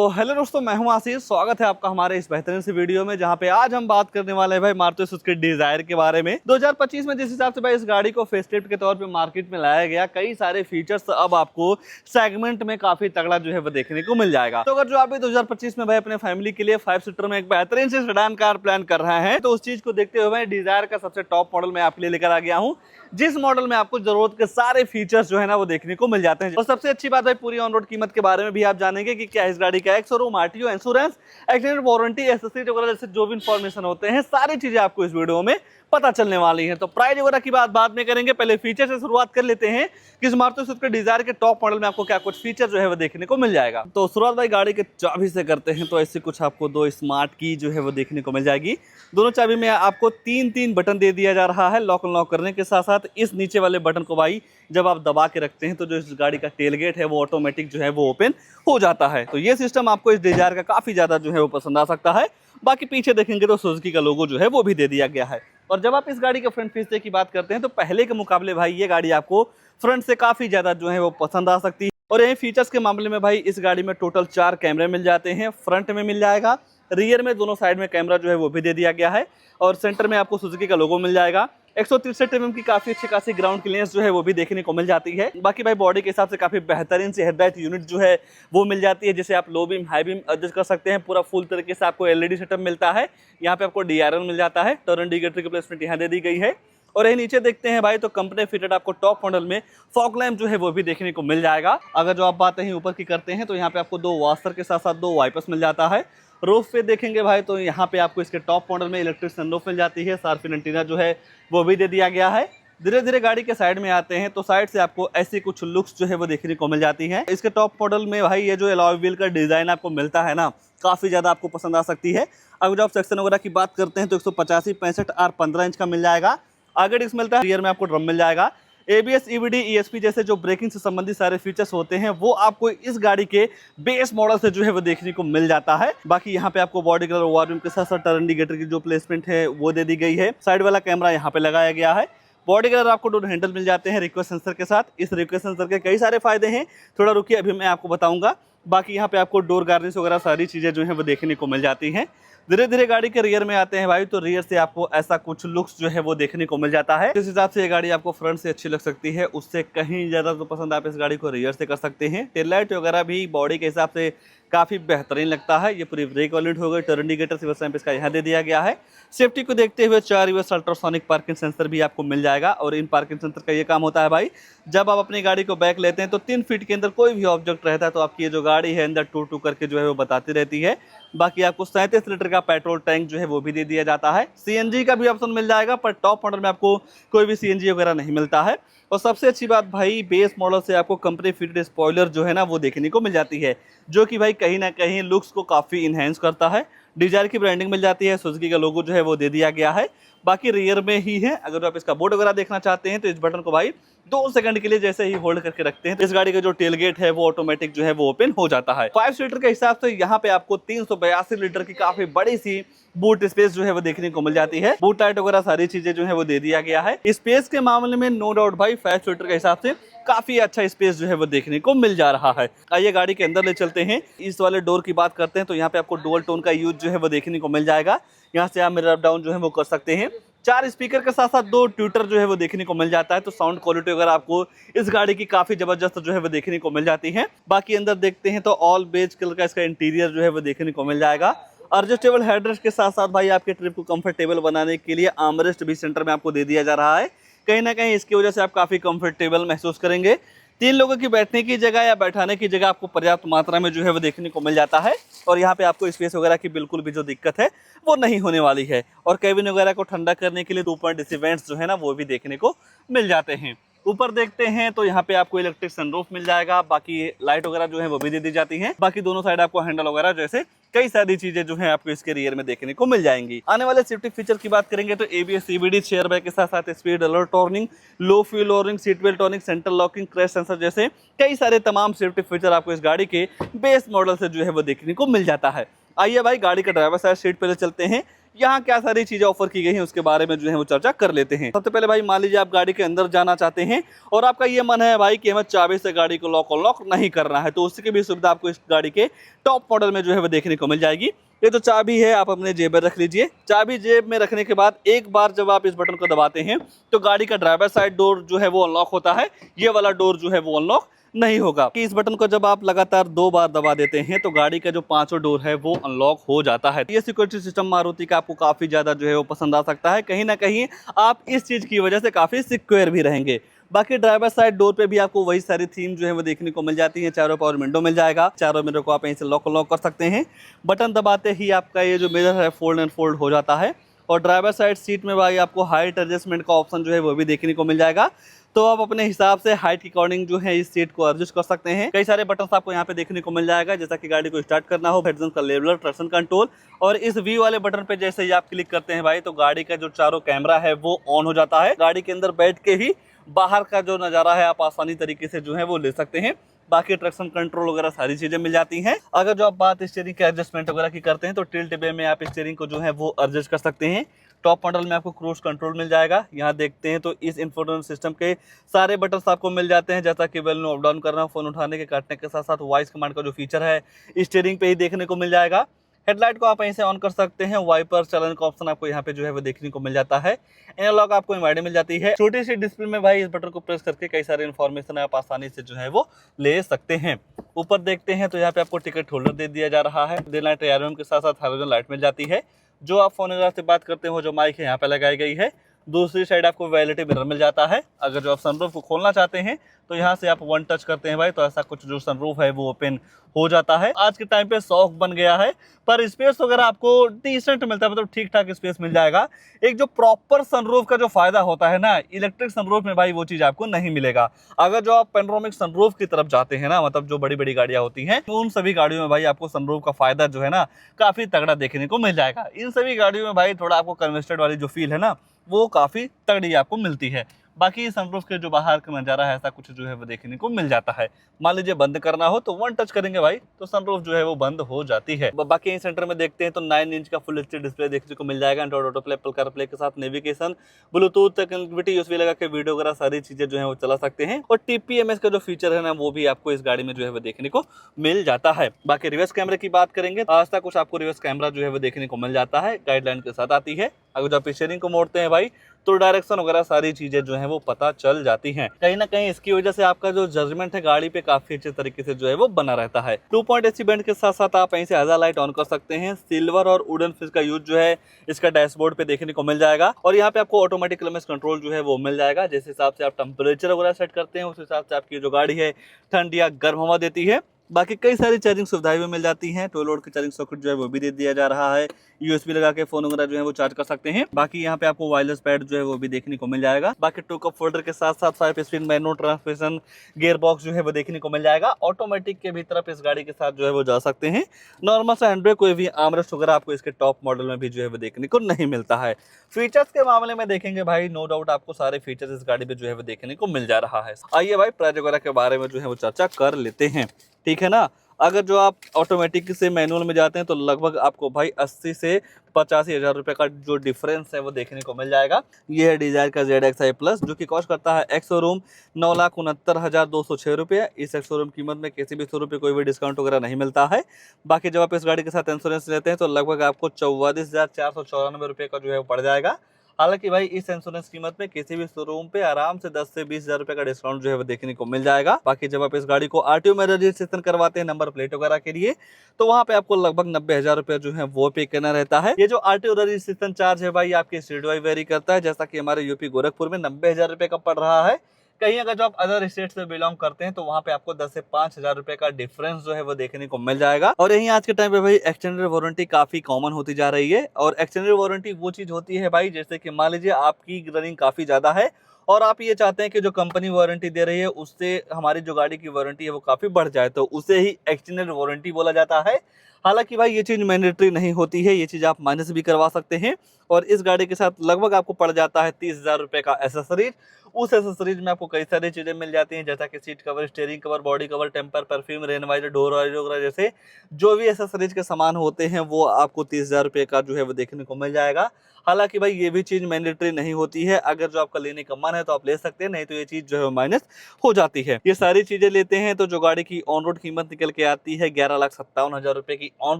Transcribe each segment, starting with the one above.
Hello दोस्तों, मैं हूं आशीष। स्वागत है आपका हमारे इस बेहतरीन सी वीडियो में, जहां पे आज हम बात करने वाले हैं भाई मारुति सुजुकी डिजायर के बारे में। 2025 में जिस हिसाब से भाई इस गाड़ी को फेसलिफ्ट के तौर पे मार्केट में लाया गया, कई सारे फीचर्स अब आपको सेगमेंट में काफी तगड़ा जो है वो देखने को मिल जाएगा। तो अगर जो आप 2025 में भाई अपने फैमिली के लिए 5 सीटर में एक बेहतरीन से सेडान कार प्लान कर रहे हैं, तो उस चीज को देखते हुए मैं डिजायर का सबसे टॉप मॉडल में आपके लिए लेकर आ गया हूँ, जिस मॉडल में आपको जरूरत के सारे फीचर्स जो है ना वो देखने को मिल जाते हैं। और सबसे अच्छी बात है, पूरी ऑन रोड कीमत के बारे में भी आप जानेंगे कि क्या इस गाड़ी का ex showroom, RTO, insurance, accident warranty, accessories वगैरह जैसे जो भी इंफॉर्मेशन होते हैं, सारी चीजें आपको इस वीडियो में पता चलने वाली है। तो प्राइस वगैरह की बात बाद में करेंगे, पहले फीचर से शुरुआत कर लेते हैं कि इस मारुति सुजुकी डिजायर के टॉप मॉडल में आपको क्या कुछ फीचर जो है वो देखने को मिल जाएगा। तो शुरुआत भाई गाड़ी के चाबी से करते हैं। तो ऐसे कुछ आपको दो स्मार्ट की जो है वो देखने को मिल जाएगी। दोनों चाबी में आपको तीन बटन दे दिया जा रहा है। लॉक अनलॉक करने के साथ साथ इस नीचे वाले बटन को भाई जब आप दबा के रखते हैं तो जो इस गाड़ी का टेलगेट है वो ऑटोमेटिक जो है वो ओपन हो जाता है। तो ये सिस्टम आपको इस डिजायर का काफी ज्यादा जो है वो पसंद आ सकता है। बाकी पीछे देखेंगे तो सुजुकी का लोगो जो है वो भी दे दिया गया है। और जब आप इस गाड़ी के फ्रंट फीचर की बात करते हैं तो पहले के मुकाबले भाई ये गाड़ी आपको फ्रंट से काफी ज्यादा जो है वो पसंद आ सकती है। और यही फीचर्स के मामले में भाई इस गाड़ी में टोटल 4 कैमरे मिल जाते हैं। फ्रंट में मिल जाएगा, रियर में दोनों साइड में कैमरा जो है वो भी दे दिया गया है, और सेंटर में आपको सुजुकी का लोगो मिल जाएगा। 163 mm की काफी अच्छी खासी ग्राउंड क्लियरेंस जो है वो भी देखने को मिल जाती है। बाकी भाई बॉडी के हिसाब से काफी बेहतरीन सी हेडलाइट यूनिट जो है वो मिल जाती है, जिसे आप low beam high beam adjust कर सकते हैं। पूरा फुल तरीके से आपको एलईडी सेटअप मिलता है। यहाँ पे आपको डीआरएल मिल जाता है, टर्न इंडिकेटर की प्लेसमेंट यहाँ दे दी गई है। और यही नीचे देखते हैं भाई तो कंपनी फिटेड आपको टॉप मॉडल में फॉग लैम्प जो है वो भी देखने को मिल जाएगा। अगर जो आप बात यहीं ऊपर की करते हैं तो यहाँ पे आपको 2 वॉशर के साथ साथ 2 वाइपर्स मिल जाता है। रूफ पे देखेंगे भाई तो यहाँ पे आपको इसके टॉप मॉडल में इलेक्ट्रिक सनरूफ मिल जाती है। शार्पिन एंटीना जो है वो भी दे दिया गया है। धीरे धीरे गाड़ी के साइड में आते हैं तो साइड से आपको ऐसी कुछ लुक्स जो है वो देखने को मिल जाती है। इसके टॉप मॉडल में भाई ये जो अलॉय व्हील का डिजाइन आपको मिलता है ना, काफी ज्यादा आपको पसंद आ सकती है। अगर जो आप सेक्शन वगैरह की बात करते हैं तो 185, 65 और 15 इंच का मिल जाएगा। आगे डिस्क मिलता है, रियर में आपको ड्रम मिल जाएगा। एबीएस, ईबीडी, ईएसपी जैसे जो ब्रेकिंग से संबंधित सारे फीचर्स होते हैं वो आपको इस गाड़ी के बेस मॉडल से जो है वो देखने को मिल जाता है। बाकी यहाँ पे आपको बॉडी कलर, ओवरव्यू के साथ साथ टर्न इंडिकेटर की जो प्लेसमेंट है वो दे दी गई है। साइड वाला कैमरा यहाँ पे लगाया गया है। बॉडी कलर आपको डोर हैंडल मिल जाते हैं रिक्वेस्ट सेंसर के साथ। इस रिक्वेस्ट सेंसर के कई सारे फायदे हैं, थोड़ा रुकिए अभी मैं आपको बताऊंगा। बाकी यहाँ पे आपको डोर गार्निश वगैरह सारी चीजें जो है वो देखने को मिल जाती हैं। धीरे धीरे गाड़ी के रियर में आते हैं भाई तो रियर से आपको ऐसा कुछ लुक्स जो है वो देखने को मिल जाता है। जिस हिसाब से ये गाड़ी आपको फ्रंट से अच्छी लग सकती है उससे कहीं ज्यादा तो पसंद आप इस गाड़ी को रियर से कर सकते हैं। टेल लाइट वगैरह भी बॉडी के हिसाब से काफी बेहतरीन लगता है। ये पूरी ब्रेक वाली हो गई। टर्न इंडिकेटर रिवर्स लैंप इसका यहाँ दे दिया गया है। सेफ्टी को देखते हुए 4 रिवर्स अल्ट्रासोनिक पार्किंग सेंसर भी आपको मिल जाएगा। और इन पार्किंग सेंसर का ये काम होता है भाई, जब आप अपनी गाड़ी को बैक लेते हैं तो 3 फीट के अंदर कोई भी ऑब्जेक्ट रहता है तो आपकी ये जो गाड़ी है अंदर टू करके जो है वो बताती रहती है। बाकी आपको 37 लीटर का पेट्रोल टैंक जो है वो भी दे दिया जाता है। सीएनजी का भी ऑप्शन मिल जाएगा, पर टॉप मॉडल में आपको कोई भी सीएनजी वगैरह नहीं मिलता है। और सबसे अच्छी बात भाई बेस मॉडल से आपको कंपनी फिटेड स्पॉइलर जो है ना वो देखने को मिल जाती है, जो कि भाई कहीं ना कहीं लुक्स को काफी इनहेंस करता है। डिजायर की ब्रांडिंग मिल जाती है, सुजुकी का लोगो जो है वो दे दिया गया है। बाकी रियर में ही है। अगर आप इसका बोर्ड वगैरह देखना चाहते हैं तो इस बटन को भाई 2 सेकंड के लिए जैसे ही होल्ड करके रखते हैं तो इस गाड़ी का जो टेलगेट है वो ऑटोमेटिक जो है वो ओपन हो जाता है। 5 सीटर के हिसाब से यहाँ पे आपको 382 लीटर की काफी बड़ी सी बूट स्पेस जो है वो देखने को मिल जाती है। बूट लाइट वगैरह सारी चीजें जो है वो दे दिया गया है। स्पेस के मामले में नो डाउट भाई 5 सीटर के हिसाब से काफी अच्छा स्पेस जो है वो देखने को मिल जा रहा है। आइए गाड़ी के अंदर ले चलते हैं। इस वाले डोर की बात करते हैं तो यहाँ पे आपको डुअल टोन का यूज जो है वो देखने को मिल जाएगा। यहाँ से आप मिरर अप डाउन जो है वो कर सकते हैं। 4 स्पीकर के साथ साथ 2 ट्विटर जो है वो देखने को मिल जाता है। तो साउंड क्वालिटी वगैरह आपको इस गाड़ी की काफी जबरदस्त जो है वो देखने को मिल जाती है। बाकी अंदर देखते हैं तो ऑल बेज कलर का इसका इंटीरियर जो है वो देखने को मिल जाएगा। एडजस्टेबल हेडरेस्ट के साथ साथ भाई आपके ट्रिप को कंफर्टेबल बनाने के लिए आर्मरेस्ट भी सेंटर में आपको दे दिया जा रहा है। कहीं ना कहीं इसकी वजह से आप काफी कंफर्टेबल महसूस करेंगे। 3 लोगों की बैठने की जगह या बैठाने की जगह आपको पर्याप्त मात्रा में जो है वो देखने को मिल जाता है। और यहाँ पे आपको स्पेस वगैरह की बिल्कुल भी जो दिक्कत है वो नहीं होने वाली है। और केबिन वगैरह को ठंडा करने के लिए 2 पॉइंट एसी वेंट्स जो है ना वो भी देखने को मिल जाते हैं। ऊपर देखते हैं तो यहाँ पे आपको इलेक्ट्रिक सनरूफ मिल जाएगा। बाकी लाइट वगैरह जो है वो भी दे दी जाती है। बाकी दोनों साइड आपको हैंडल वगैरह जैसे कई सारी चीजें जो है आपको इसके रियर में देखने को मिल जाएंगी। आने वाले सेफ्टी फीचर की बात करेंगे तो एबीएस, ईबीडी, चेयर बैग के साथ साथ स्पीड अलर्ट वार्निंग, लो fuel warning, seat belt warning, central locking, crash sensor जैसे कई सारे तमाम सेफ्टी फीचर आपको इस गाड़ी के बेस मॉडल से जो है वो देखने को मिल जाता है। आइए भाई गाड़ी का ड्राइवर साइड सीट पे चलते हैं। यहाँ क्या सारी चीजें ऑफर की गई हैं उसके बारे में जो है वो चर्चा कर लेते हैं। सबसे पहले भाई मान लीजिए आप गाड़ी के अंदर जाना चाहते हैं और आपका ये मन है भाई कि हमें चाबी से गाड़ी को लॉक अनलॉक नहीं करना है, तो उसकी भी सुविधा आपको इस गाड़ी के टॉप मॉडल में जो है वो देखने को मिल जाएगी। ये तो चाबी है, आप अपने जेब में रख लीजिए। चाबी जेब में रखने के बाद एक बार जब आप इस बटन को दबाते हैं तो गाड़ी का ड्राइवर साइड डोर जो है वो अनलॉक होता है, ये वाला डोर जो है वो अनलॉक नहीं होगा। कि इस बटन को जब आप लगातार 2 बार दबा देते हैं तो गाड़ी का जो 5वां डोर है वो अनलॉक हो जाता है। ये सिक्योरिटी सिस्टम मारुति का आपको काफी ज्यादा जो है वो पसंद आ सकता है। कहीं ना कहीं आप इस चीज की वजह से काफी सिक्योर भी रहेंगे। बाकी ड्राइवर साइड डोर पे भी आपको वही सारी थीम जो है वो देखने को मिल जाती है। चारों पावर विंडो मिल जाएगा, चारों मिरर को आप यहीं से लॉक कर सकते हैं। बटन दबाते ही आपका ये जो मिरर है फोल्ड एंड फोल्ड हो जाता है। और ड्राइवर साइड सीट में भाई आपको हाइट एडजस्टमेंट का ऑप्शन जो है वो भी देखने को मिल जाएगा, तो आप अपने हिसाब से हाइट के अकॉर्डिंग जो है इस सीट को एडजस्ट कर सकते हैं। कई सारे बटन्स आपको यहाँ पे देखने को मिल जाएगा, जैसा कि गाड़ी को स्टार्ट करना हो, हेडजन का लेवलर, ट्रैक्शन कंट्रोल। और इस वी वाले बटन पे जैसे ही आप क्लिक करते हैं भाई तो गाड़ी का जो चारों कैमरा है वो ऑन हो जाता है। गाड़ी के अंदर बैठ के ही बाहर का जो नज़ारा है आप आसानी तरीके से जो है वो ले सकते हैं। बाकी ट्रैक्शन कंट्रोल वगैरह सारी चीजें मिल जाती हैं। अगर जो आप बात स्टीयरिंग के एडजस्टमेंट वगैरह की करते हैं तो टिल्ट वे में आप स्टीयरिंग को जो है वो एडजस्ट कर सकते हैं। टॉप मॉडल में आपको क्रूज कंट्रोल मिल जाएगा। यहाँ देखते हैं तो इस इंफोटेनमेंट सिस्टम के सारे बटन्स आपको मिल जाते हैं, जैसा कि वेल्यू अप डाउन करना, फोन उठाने के काटने के साथ साथ वॉइस कमांड का जो फीचर है स्टीयरिंग पे ही देखने को मिल जाएगा। हेडलाइट को आप यहीं से ऑन कर सकते हैं। वाइपर चलन का ऑप्शन आपको यहाँ पे जो है वो देखने को मिल जाता है। एनालॉग आपको एमआईडी मिल जाती है। छोटी सी डिस्प्ले में भाई इस बटन को प्रेस करके कई सारे इन्फॉर्मेशन आप आसानी से जो है वो ले सकते हैं। ऊपर देखते हैं तो यहाँ पे आपको टिकट होल्डर दे दिया जा रहा है। डे नाइट एआरएम के साथ साथ हैलोजन लाइट मिल जाती है। जो आप फोन वगैरह से बात करते हो जो माइक है यहाँ पे लगाई गई है। दूसरी साइड आपको वैलिटी मिरर मिल जाता है। अगर जो आप सनरूफ को खोलना चाहते हैं तो यहाँ से आप वन टच करते हैं भाई तो ऐसा कुछ जो सनरूफ है वो ओपन हो जाता है। आज के टाइम पे शौक बन गया है, पर स्पेस वगैरह आपको डिसेंट मिलता है, मतलब ठीक ठाक स्पेस मिल जाएगा। एक जो प्रॉपर सनरूफ का जो फायदा होता है ना, इलेक्ट्रिक सनरूफ में भाई वो चीज आपको नहीं मिलेगा। अगर जो आप पेनोरामिक सनरूफ की तरफ जाते हैं ना, मतलब जो बड़ी बड़ी गाड़ियां होती हैं, तो उन सभी गाड़ियों में भाई आपको सनरूफ का फायदा जो है ना काफी तगड़ा देखने को मिल जाएगा। इन सभी गाड़ियों में भाई थोड़ा आपको कन्वेस्टेड वाली जो फील है ना वो काफी तगड़ी आपको मिलती है। बाकी सनरूफ के जो बाहर का नजारा है ऐसा कुछ जो है वो देखने को मिल जाता है। मान लीजिए बंद करना हो तो वन टच करेंगे भाई तो सनरूफ जो है वो बंद हो जाती है। बाकी यहीं सेंटर में देखते हैं तो 9 इंच का फुल एचडी डिस्प्ले देखने को मिल जाएगा। Android auto play, Apple CarPlay के साथ नेविगेशन, ब्लूटूथ कनेक्टिविटी, यूएसबी लगा के वीडियो वगैरह सारी चीजें जो है वो चला सकते हैं। और टीपीएमएस का जो फीचर है ना वो भी आपको इस गाड़ी में जो है वो देखने को मिल जाता है। बाकी रिवर्स कैमरे की बात करेंगे तो आज तक कुछ आपको रिवर्स कैमरा जो है वो देखने को मिल जाता है, गाइडलाइन के साथ आती है। अगर जो आप स्टीयरिंग को मोड़ते हैं भाई तो डायरेक्शन वगैरह सारी चीजें जो है वो पता चल जाती हैं। कहीं ना कहीं इसकी वजह से आपका जो जजमेंट है गाड़ी पे काफी अच्छे तरीके से जो है वो बना रहता है। 2 AC बैंड के साथ साथ आप यहीं से हैजार्ड लाइट ऑन कर सकते हैं। सिल्वर और वुडन फिनिश का यूज जो है इसका डैशबोर्ड पे देखने को मिल जाएगा। और यहाँ पे आपको ऑटोमेटिक क्लाइमेट कंट्रोल जो है वो मिल जाएगा। जिस हिसाब से आप टेम्परेचर वगैरह सेट करते हैं उस हिसाब से आपकी जो गाड़ी है ठंड या गर्म हवा देती है। बाकी कई सारी चार्जिंग सुविधाएं भी मिल जाती हैं। 12 वोल्ट की चार्जिंग सॉकेट जो है वो भी दे दिया जा रहा है। यूएसबी लगा के फोन वगैरह जो है वो चार्ज कर सकते हैं। बाकी यहाँ पे आपको वायरलेस पैड जो है वो भी देखने को मिल जाएगा। बाकी 2 कप फोल्डर के साथ साथ 5 speed manual transmission, gear box जो है वो देखने को मिल जाएगा। ऑटोमेटिक के भी तरफ इस गाड़ी के साथ जो है वो जा सकते हैं। नॉर्मल सा हैंडब्रेक, कोई भी आर्मरेस्ट वगैरह आपको इसके टॉप मॉडल में भी जो है वो देखने को नहीं मिलता है। फीचर्स के मामले में देखेंगे भाई नो डाउट आपको सारे फीचर्स इस गाड़ी में जो है वो देखने को मिल जा रहा है। आइए भाई प्राइस वगैरह के बारे में जो है वो चर्चा कर लेते हैं, ठीक है ना। अगर जो आप ऑटोमेटिक से मैनुअल में जाते हैं तो लगभग आपको भाई 80 से 85 हज़ार रुपये का जो डिफरेंस है वो देखने को मिल जाएगा। ये है डिजायर का ZXi प्लस जो कि कॉस्ट करता है एक्स शोरूम 9,69,206 रुपये। इस एक्स शोरूम कीमत में किसी भी 100 रुपये कोई भी डिस्काउंट वगैरह नहीं मिलता है। बाकी जब आप इस गाड़ी के साथ इंश्योरेंस लेते हैं तो लगभग आपको 44,494 रुपये का जो है वो पड़ जाएगा। हालांकि भाई इस इंश्योरेंस कीमत में किसी भी शोरूम पे आराम से 10 से 20 हज़ार रुपए का डिस्काउंट जो है वो देखने को मिल जाएगा। बाकी जब आप इस गाड़ी को आरटीओ में रजिस्ट्रेशन करवाते हैं नंबर प्लेट वगैरह के लिए तो वहां पे आपको लगभग 90 हज़ार रुपए जो है वो पे करना रहता है। ये जो आरटीओ रजिस्ट्रेशन चार्ज है भाई आपके स्टेट वाइज वेरी करता है। जैसा कि हमारे यूपी गोरखपुर में 90 हज़ार रुपए का पड़ रहा है। कहीं अगर जो आप अदर स्टेट से बिलोंग करते हैं तो वहां पे आपको 10 से 5 हज़ार रुपए का डिफरेंस जो है वो देखने को मिल जाएगा। और यही आज के टाइम पे भाई एक्सटेंडेड वारंटी काफी कॉमन होती जा रही है। और एक्सटेंडेड वारंटी वो चीज होती है भाई जैसे कि मान लीजिए आपकी रनिंग काफी ज्यादा है और आप ये चाहते हैं कि जो कंपनी वारंटी दे रही है उससे हमारी जो गाड़ी की वारंटी है वो काफी बढ़ जाए तो उसे ही एक्सटेंडेड वारंटी बोला जाता है। हालांकि भाई ये चीज़ मैंडेटरी नहीं होती है, ये चीज़ आप माइनस भी करवा सकते हैं। और इस गाड़ी के साथ लगभग आपको पड़ जाता है 30,000 रुपये का एसेसरीज। उस एसेसरीज में आपको कई सारी चीज़ें मिल जाती हैं, जैसा कि seat cover, steering cover, body cover, temper, perfume, rain visor, door visor वगैरह जैसे जो भी एसेसरीज के सामान होते हैं वो आपको 30,000 रुपये का जो है वो देखने को मिल जाएगा। हालांकि भाई ये भी चीज़ मैंडेटरी नहीं होती है, अगर जो आपका लेने का मन है तो आप ले सकते हैं, नहीं तो ये चीज़ जो है माइनस हो जाती है। ये सारी चीज़ें लेते हैं तो जो गाड़ी की ऑन रोड कीमत निकल के आती है 11,57,000 रुपये की ऑन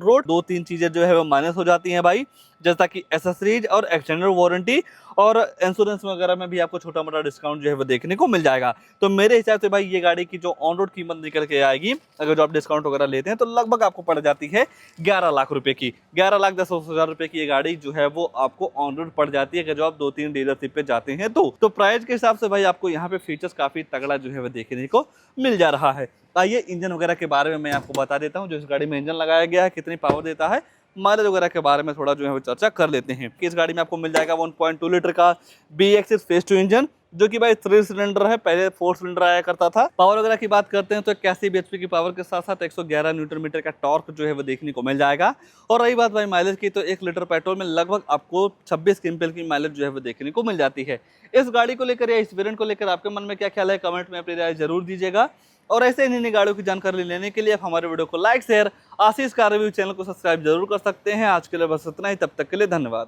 रोड। 2-3 चीज़ें जो है वो माइनस हो जाती हैं भाई, जैसा कि एसेसरीज और एक्सटेंडेड वारंटी और इंश्योरेंस वगैरह में भी आपको छोटा मोटा डिस्काउंट जो है वो देखने को मिल जाएगा। तो मेरे हिसाब से भाई ये गाड़ी की जो ऑन रोड कीमत निकल के आएगी, अगर जो आप डिस्काउंट वगैरह लेते हैं, तो लगभग आपको पड़ जाती है 11 लाख रुपए की। 11,10,000 रुपए की ये गाड़ी जो है वो आपको ऑन रोड पड़ जाती है, अगर जो आप 2-3 डीलरशिप पे जाते हैं तो प्राइस के हिसाब से भाई आपको यहाँ पे फीचर्स काफी तगड़ा जो है वो देखने को मिल जा रहा है। आइए इंजन वगैरह के बारे में मैं आपको बता देता हूँ, जो इस गाड़ी में इंजन लगाया गया है, कितनी पावर देता है, माइलेज वगैरह के बारे में थोड़ा जो है वो चर्चा कर लेते हैं। कि इस गाड़ी में आपको मिल जाएगा 1.2 लीटर का BS6 फेज 2 इंजन, जो कि भाई 3 सिलेंडर है, पहले 4 सिलेंडर आया करता था। पावर वगैरह की बात करते हैं तो 81 bhp की पावर के साथ साथ 111 न्यूटन मीटर का टॉर्क जो है वो देखने को मिल जाएगा। और रही बात भाई माइलेज की, तो 1 लीटर पेट्रोल में लगभग आपको 26 किलोमीटर की माइलेज जो है वो देखने को मिल जाती है। इस गाड़ी को लेकर या इस वेरिएंट को लेकर आपके मन में क्या ख्याल है, कमेंट में अपनी राय जरूर दीजिएगा। और ऐसे इन गाड़ियों की जानकारी लेने के लिए आप हमारे वीडियो को लाइक, शेयर, आशीष कार रिव्यू चैनल को सब्सक्राइब जरूर कर सकते हैं। आज के लिए बस इतना ही, तब तक के लिए धन्यवाद।